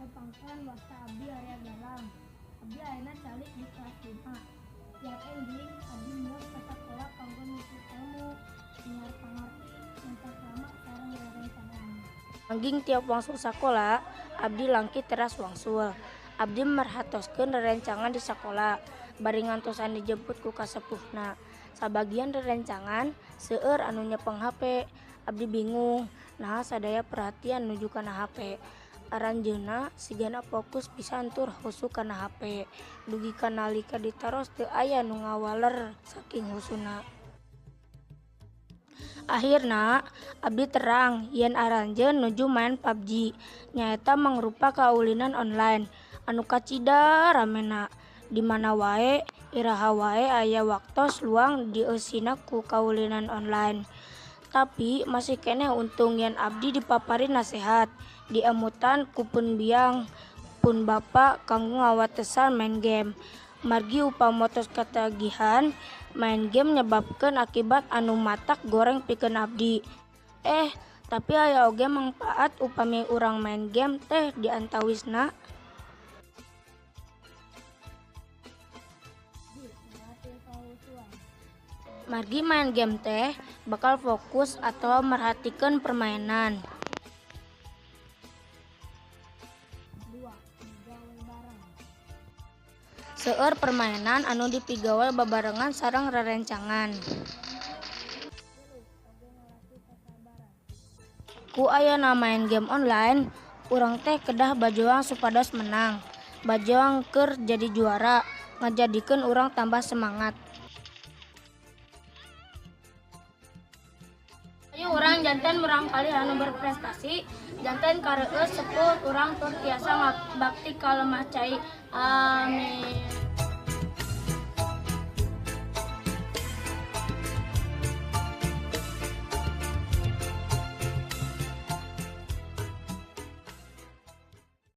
Nepangkeun wasta abdi area dalam. Abdi ayeuna calik di kelas 5. Tiap enjing abdi muot ka sakola kanggo nuntut ilmu, dengar pangarti, maca krama sareng rerencangan. Angging tiap wangsul sakola, abdi langkit teras wangsul. Abdi merhatoskeun rerencangan di sakola, bari ngantosan dijemput ku kasepuhna. Sabagian rerencangan seueur anu nyepeng HP. Abdi bingung, naha sadaya perhatian nuju kana HP. Aranjeunna sigana fokus pisan tur husu kana HP. Dugi nalika ditaros teu aya nu ngawaler saking husuna. Akhirna abdi terang yen aranjeun nuju maen PUBG. Nyaeta mangrupa kaulinan online anu kacida ramena. Di mana wae, iraha wae aya waktos luang dieusina ku kaulinan online. Tapi masih keneh untung yen abdi dipapari nasehat, diemutan ku pun biang, pun bapa kanggo ngawatesan main game. Margi upamotos katagihan, main game nyebabkeun akibat anu matak goreng pikeun abdi. Tapi aya oge mangpaat upami urang main game teh diantawisna. Margi main game teh bakal fokus atau merhatikeun permainan. Seueur permainan anu dipigawai babarengan sareng rerencangan. Ku ayeuna main game online, urang teh kedah bajuang supados menang. Bajuang keur jadi juara, ngajadikeun urang tambah semangat. Urang janten murang kali anu berprestasi, janten kareueus sepuluh urang tur tiasa ngabakti ka lemah cai. Amin.